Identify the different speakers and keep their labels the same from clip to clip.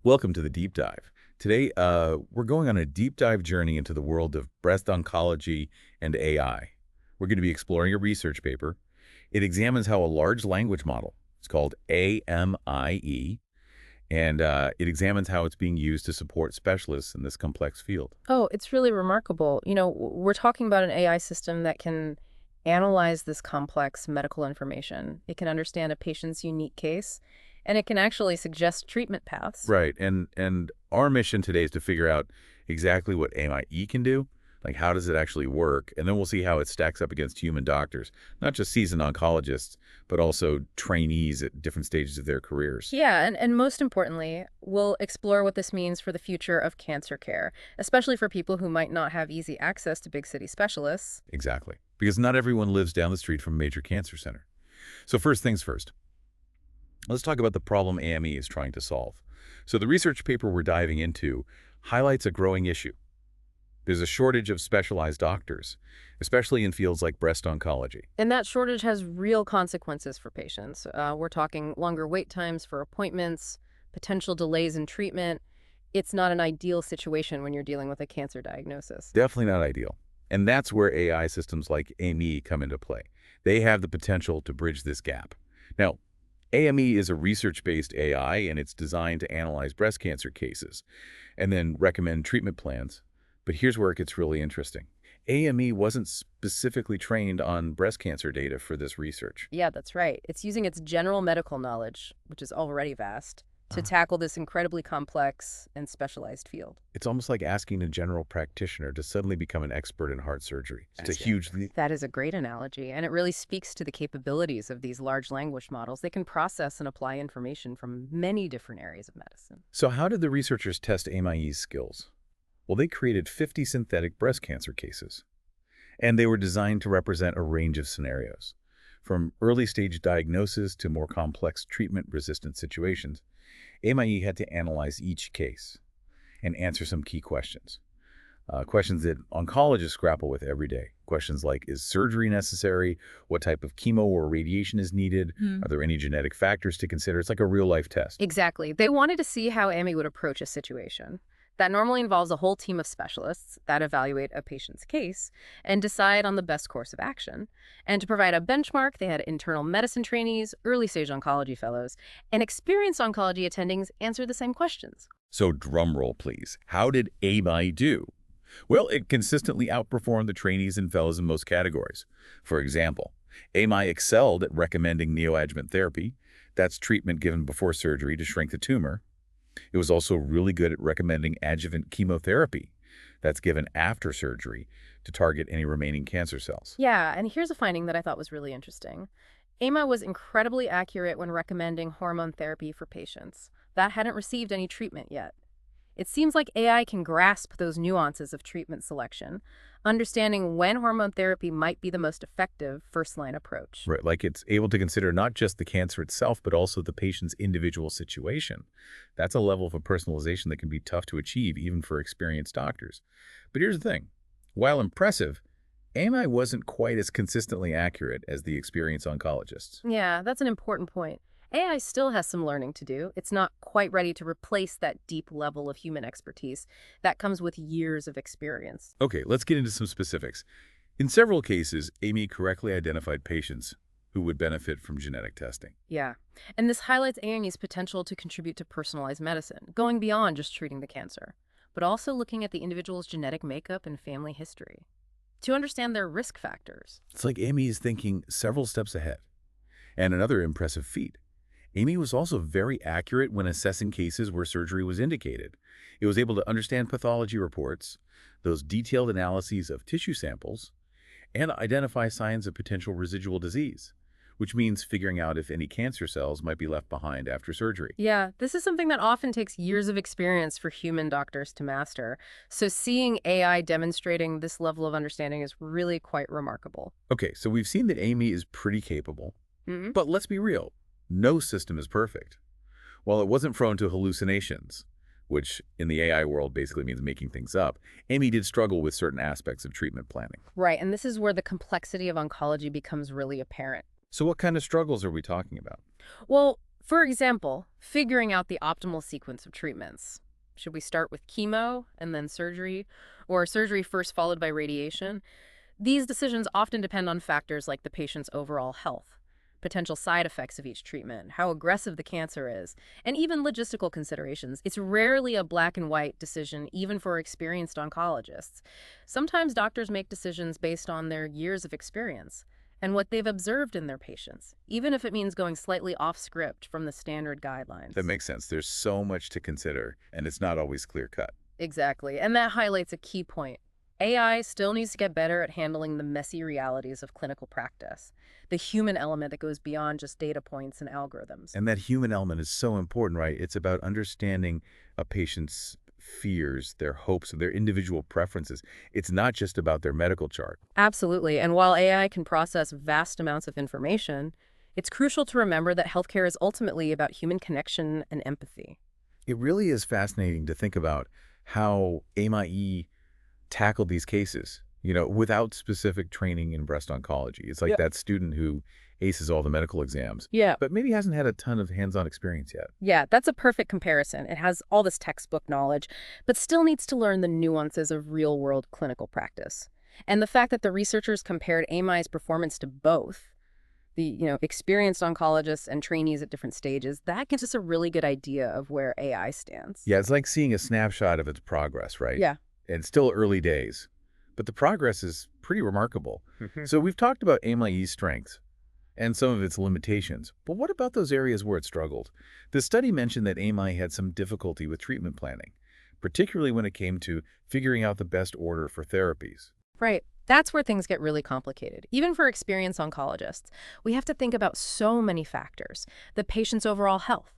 Speaker 1: Welcome to the deep dive. Today, we're going on a deep dive journey into the world of breast oncology and AI. We're going to be exploring a research paper. It examines how a large language model, it's called AMIE, and it examines how it's being used to support specialists in this complex field.
Speaker 2: Oh, it's really remarkable. We're talking about an AI system that can analyze this complex medical information. It can understand a patient's unique case, and it can actually suggest treatment paths.
Speaker 1: Right, and our mission today is to figure out exactly what AMIE can do, like how does it actually work, and then we'll see how it stacks up against human doctors, not just seasoned oncologists, but also trainees at different stages of their careers.
Speaker 2: Yeah, and most importantly, we'll explore what this means for the future of cancer care, especially for people who might not have easy access to big city specialists.
Speaker 1: Exactly, because not everyone lives down the street from a major cancer center. So first things first, let's talk about the problem AME is trying to solve. So the research paper we're diving into highlights a growing issue. There's a shortage of specialized doctors, especially in fields like breast oncology.
Speaker 2: And that shortage has real consequences for patients. We're talking longer wait times for appointments, potential delays in treatment. It's not an ideal situation when you're dealing with a cancer diagnosis.
Speaker 1: Definitely not ideal. And that's where AI systems like AME come into play. They have the potential to bridge this gap. Now, AME is a research-based AI, and it's designed to analyze breast cancer cases and then recommend treatment plans. But here's where it gets really interesting. AME wasn't specifically trained on breast cancer data for this research.
Speaker 2: Yeah, that's right. It's using its general medical knowledge, which is already vast, to tackle this incredibly complex and specialized field.
Speaker 1: It's almost like asking a general practitioner to suddenly become an expert in heart surgery. It's a huge leap.
Speaker 2: That is a great analogy, and it really speaks to the capabilities of these large language models. They can process and apply information from many different areas of medicine.
Speaker 1: So how did the researchers test AMIE's skills? Well, they created 50 synthetic breast cancer cases, and they were designed to represent a range of scenarios, from early-stage diagnosis to more complex treatment-resistant situations. AMIE had to analyze each case and answer some key questions. Questions that oncologists grapple with every day. Questions like, is surgery necessary? What type of chemo or radiation is needed? Are there any genetic factors to consider? It's like a real-life test.
Speaker 2: Exactly. They wanted to see how AMI would approach a situation. That normally involves a whole team of specialists that evaluate a patient's case and decide on the best course of action. And to provide a benchmark, they had internal medicine trainees, early-stage oncology fellows, and experienced oncology attendings answer the same questions.
Speaker 1: So drum roll, please. How did AMI do? Well, it consistently outperformed the trainees and fellows in most categories. For example, AMI excelled at recommending neoadjuvant therapy. That's treatment given before surgery to shrink the tumor. It was also really good at recommending adjuvant chemotherapy. That's given after surgery to target any remaining cancer cells.
Speaker 2: Yeah, and here's a finding that I thought was really interesting. AMA was incredibly accurate when recommending hormone therapy for patients that hadn't received any treatment yet. It seems like AI can grasp those nuances of treatment selection, understanding when hormone therapy might be the most effective first-line approach.
Speaker 1: Right, like it's able to consider not just the cancer itself, but also the patient's individual situation. That's a level of a personalization that can be tough to achieve, even for experienced doctors. But here's the thing. While impressive, AMI wasn't quite as consistently accurate as the experienced oncologists.
Speaker 2: Yeah, that's an important point. AI still has some learning to do. It's not quite ready to replace that deep level of human expertise that comes with years of experience.
Speaker 1: Okay, let's get into some specifics. In several cases, AMI correctly identified patients who would benefit from genetic testing.
Speaker 2: Yeah, and this highlights AME's potential to contribute to personalized medicine, going beyond just treating the cancer, but also looking at the individual's genetic makeup and family history to understand their risk factors.
Speaker 1: It's like AMI is thinking several steps ahead. And another impressive feat. AMI was also very accurate when assessing cases where surgery was indicated. It was able to understand pathology reports, those detailed analyses of tissue samples, and identify signs of potential residual disease, which means figuring out if any cancer cells might be left behind after surgery.
Speaker 2: Yeah, this is something that often takes years of experience for human doctors to master. So seeing AI demonstrating this level of understanding is really quite remarkable.
Speaker 1: Okay, so we've seen that AMI is pretty capable, but let's be real. No system is perfect. While it wasn't prone to hallucinations, which in the AI world basically means making things up, AMI did struggle with certain aspects of treatment planning.
Speaker 2: Right, and this is where the complexity of oncology becomes really apparent.
Speaker 1: So what kind of struggles are we talking about?
Speaker 2: Well, For example, figuring out the optimal sequence of treatments. Should we start with chemo and then surgery, or surgery first followed by radiation? These decisions often depend on factors like the patient's overall health, potential side effects of each treatment, how aggressive the cancer is, and even logistical considerations. It's rarely a black and white decision, even for experienced oncologists. Sometimes doctors make decisions based on their years of experience and what they've observed in their patients, even if it means going slightly off script from the standard guidelines.
Speaker 1: That makes sense. There's so much to consider, and it's not always clear-cut.
Speaker 2: Exactly, and that highlights a key point. AI still needs to get better at handling the messy realities of clinical practice, the human element that goes beyond just data points and algorithms.
Speaker 1: And that human element is so important, right? It's about understanding a patient's fears, their hopes, their individual preferences. It's not just about their medical chart.
Speaker 2: Absolutely, and while AI can process vast amounts of information, it's crucial to remember that healthcare is ultimately about human connection and empathy.
Speaker 1: It really is fascinating to think about how AMIE tackled these cases, without specific training in breast oncology. It's like that student who aces all the medical exams,
Speaker 2: Yeah.
Speaker 1: but maybe hasn't had a ton of hands-on experience yet.
Speaker 2: Yeah, that's a perfect comparison. It has all this textbook knowledge, but still needs to learn the nuances of real-world clinical practice. And the fact that the researchers compared AMI's performance to both, the experienced oncologists and trainees at different stages, that gives us a really good idea of where AI stands.
Speaker 1: Yeah, it's like seeing a snapshot of its progress, right?
Speaker 2: Yeah.
Speaker 1: And it's still early days, but the progress is pretty remarkable.
Speaker 2: Mhm.
Speaker 1: So we've talked about AMIE's strengths and some of its limitations, but what about those areas where it struggled? The study mentioned that AMI had some difficulty with treatment planning, particularly when it came to figuring out the best order for therapies.
Speaker 2: Right. That's where things get really complicated. Even for experienced oncologists, we have to think about so many factors: the patient's overall health,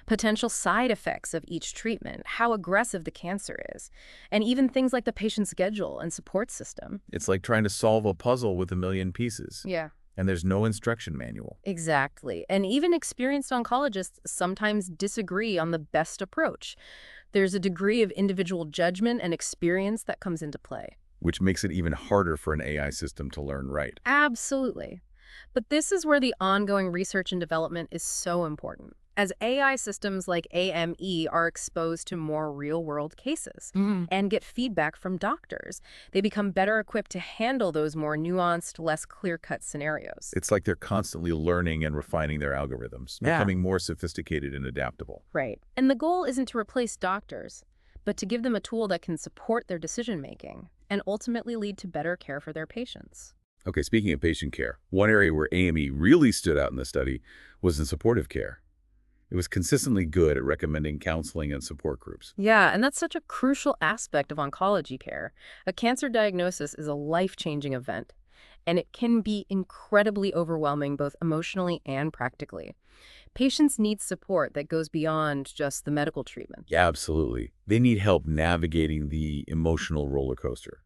Speaker 2: potential side effects of each treatment, how aggressive the cancer is, and even things like the patient's schedule and support system.
Speaker 1: It's like trying to solve a puzzle with a million pieces,
Speaker 2: Yeah.
Speaker 1: and there's no instruction manual.
Speaker 2: Exactly. And even experienced oncologists sometimes disagree on the best approach. There's a degree of individual judgment and experience that comes into play.
Speaker 1: Which makes it even harder for an AI system to learn right.
Speaker 2: Absolutely. But this is where the ongoing research and development is so important. As AI systems like AME are exposed to more real-world cases and get feedback from doctors, they become better equipped to handle those more nuanced, less clear-cut scenarios.
Speaker 1: It's like they're constantly learning and refining their algorithms, becoming more sophisticated and adaptable.
Speaker 2: Right. And the goal isn't to replace doctors, but to give them a tool that can support their decision-making and ultimately lead to better care for their patients.
Speaker 1: Okay, speaking of patient care, one area where AME really stood out in the study was in supportive care. It was consistently good at recommending counseling and support groups.
Speaker 2: Yeah, and that's such a crucial aspect of oncology care. A cancer diagnosis is a life-changing event, and it can be incredibly overwhelming both emotionally and practically. Patients need support that goes beyond just the medical treatment.
Speaker 1: Yeah, absolutely. They need help navigating the emotional roller coaster,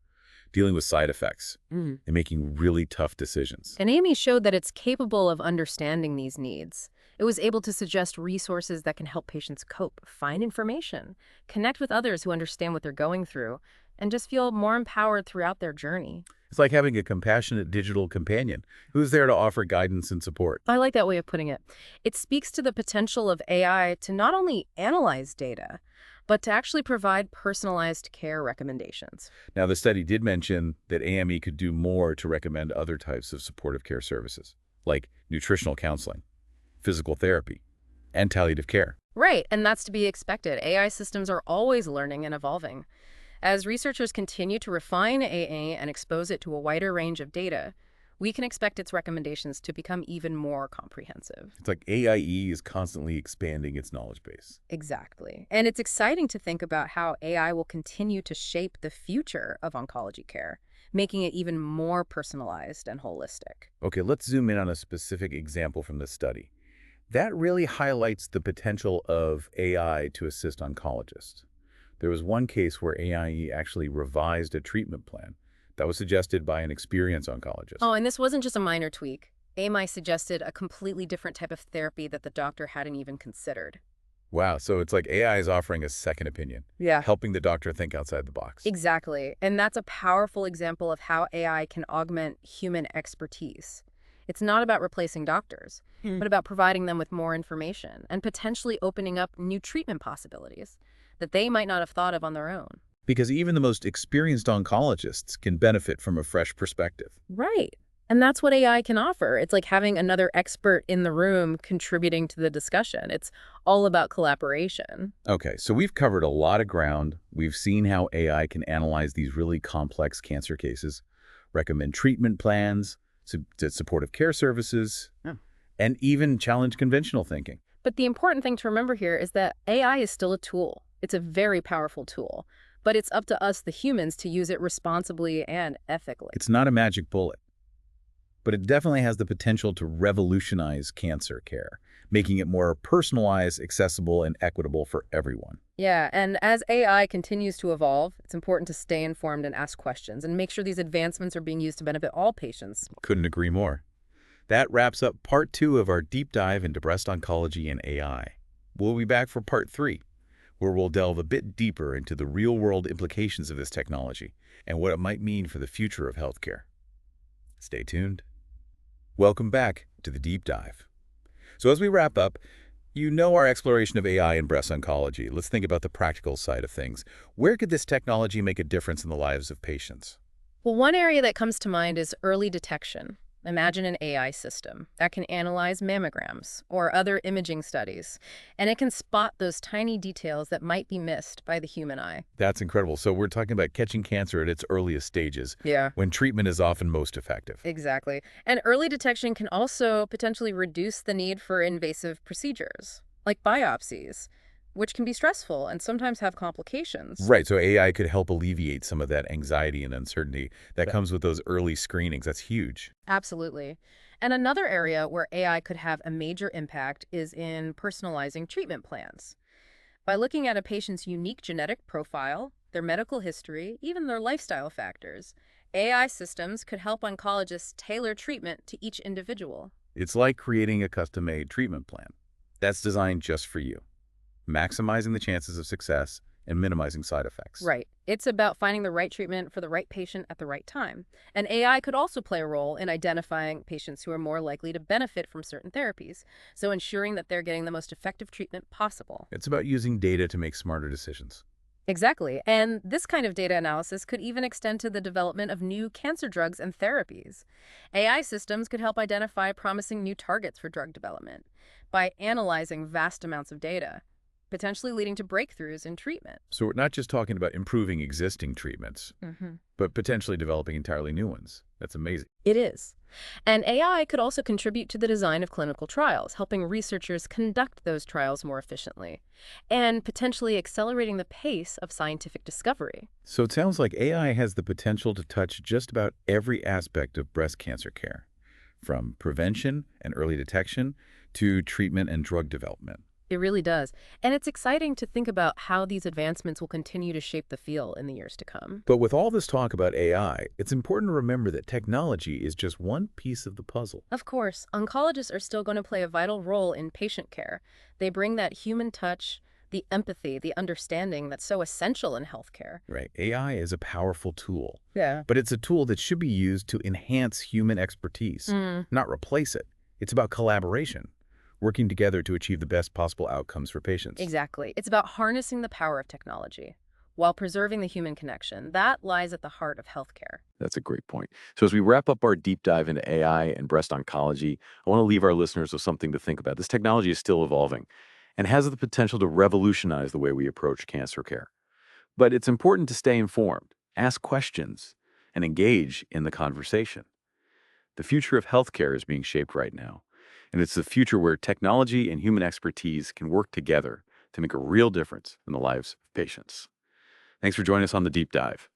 Speaker 1: dealing with side effects, and making really tough decisions.
Speaker 2: And AMIE showed that it's capable of understanding these needs. It was able to suggest resources that can help patients cope, find information, connect with others who understand what they're going through, and just feel more empowered throughout their journey.
Speaker 1: It's like having a compassionate digital companion who's there to offer guidance and support.
Speaker 2: I like that way of putting it. It speaks to the potential of AI to not only analyze data, but to actually provide personalized care recommendations.
Speaker 1: Now, the study did mention that AME could do more to recommend other types of supportive care services, like nutritional counseling, physical therapy, and palliative care.
Speaker 2: Right, and that's to be expected. AI systems are always learning and evolving. As researchers continue to refine AA and expose it to a wider range of data, we can expect its recommendations to become even more comprehensive.
Speaker 1: It's like AIE is constantly expanding its knowledge base.
Speaker 2: Exactly. And it's exciting to think about how AI will continue to shape the future of oncology care, making it even more personalized and holistic.
Speaker 1: Okay, let's zoom in on a specific example from this study. That really highlights the potential of AI to assist oncologists. There was one case where AIE actually revised a treatment plan that was suggested by an experienced oncologist.
Speaker 2: Oh, and this wasn't just a minor tweak. AMI suggested a completely different type of therapy that the doctor hadn't even considered.
Speaker 1: Wow, so it's like AI is offering a second opinion,
Speaker 2: Yeah.
Speaker 1: helping the doctor think outside the box.
Speaker 2: Exactly. And that's a powerful example of how AI can augment human expertise. It's not about replacing doctors,
Speaker 1: Hmm.
Speaker 2: but about providing them with more information and potentially opening up new treatment possibilities that they might not have thought of on their own.
Speaker 1: Because even the most experienced oncologists can benefit from a fresh perspective.
Speaker 2: Right. And that's what AI can offer. It's like having another expert in the room contributing to the discussion. It's all about collaboration.
Speaker 1: Okay, so we've covered a lot of ground. We've seen how AI can analyze these really complex cancer cases, recommend treatment plans, to supportive care services,
Speaker 3: Yeah.
Speaker 1: and even challenge conventional thinking.
Speaker 2: But the important thing to remember here is that AI is still a tool. It's a very powerful tool, but it's up to us, the humans, to use it responsibly and ethically.
Speaker 1: It's not a magic bullet, but it definitely has the potential to revolutionize cancer care, making it more personalized, accessible, and equitable for everyone.
Speaker 2: Yeah, and as AI continues to evolve, it's important to stay informed and ask questions and make sure these advancements are being used to benefit all patients.
Speaker 1: Couldn't agree more. That wraps up part 2 of our deep dive into breast oncology and AI. We'll be back for part 3, where we'll delve a bit deeper into the real-world implications of this technology and what it might mean for the future of healthcare. Stay tuned. Welcome back to the deep dive. So as we wrap up, you know our exploration of AI in breast oncology. Let's think about the practical side of things. Where could this technology make a difference in the lives of patients?
Speaker 2: Well, one area that comes to mind is early detection. Imagine an AI system that can analyze mammograms or other imaging studies, and it can spot those tiny details that might be missed by the human eye.
Speaker 1: That's incredible. So we're talking about catching cancer at its earliest stages,
Speaker 2: Yeah.
Speaker 1: when treatment is often most effective.
Speaker 2: Exactly. And early detection can also potentially reduce the need for invasive procedures, like biopsies, which can be stressful and sometimes have complications.
Speaker 1: Right, so AI could help alleviate some of that anxiety and uncertainty that comes with those early screenings. That's huge.
Speaker 2: Absolutely. And another area where AI could have a major impact is in personalizing treatment plans. By looking at a patient's unique genetic profile, their medical history, even their lifestyle factors, AI systems could help oncologists tailor treatment to each individual.
Speaker 1: It's like creating a custom-made treatment plan that's designed just for you, maximizing the chances of success and minimizing side effects.
Speaker 2: Right. It's about finding the right treatment for the right patient at the right time. And AI could also play a role in identifying patients who are more likely to benefit from certain therapies, so ensuring that they're getting the most effective treatment possible.
Speaker 1: It's about using data to make smarter decisions.
Speaker 2: Exactly. And this kind of data analysis could even extend to the development of new cancer drugs and therapies. AI systems could help identify promising new targets for drug development by analyzing vast amounts of data, potentially leading to breakthroughs in treatment.
Speaker 1: So we're not just talking about improving existing treatments, but potentially developing entirely new ones. That's amazing.
Speaker 2: It is. And AI could also contribute to the design of clinical trials, helping researchers conduct those trials more efficiently, and potentially accelerating the pace of scientific discovery.
Speaker 1: So it sounds like AI has the potential to touch just about every aspect of breast cancer care, from prevention and early detection to treatment and drug development.
Speaker 2: It really does. And it's exciting to think about how these advancements will continue to shape the field in the years to come.
Speaker 1: But with all this talk about AI, it's important to remember that technology is just one piece of the puzzle.
Speaker 2: Of course, oncologists are still going to play a vital role in patient care. They bring that human touch, the empathy, the understanding that's so essential in healthcare.
Speaker 1: Right. AI is a powerful tool,
Speaker 2: Yeah.
Speaker 1: but it's a tool that should be used to enhance human expertise, not replace it. It's about collaboration, working together to achieve the best possible outcomes for patients.
Speaker 2: Exactly. It's about harnessing the power of technology while preserving the human connection. That lies at the heart of healthcare.
Speaker 3: That's a great point. So as we wrap up our deep dive into AI and breast oncology, I want to leave our listeners with something to think about. This technology is still evolving and has the potential to revolutionize the way we approach cancer care. But it's important to stay informed, ask questions, and engage in the conversation. The future of healthcare is being shaped right now, and it's the future where technology and human expertise can work together to make a real difference in the lives of patients. Thanks for joining us on the Deep Dive.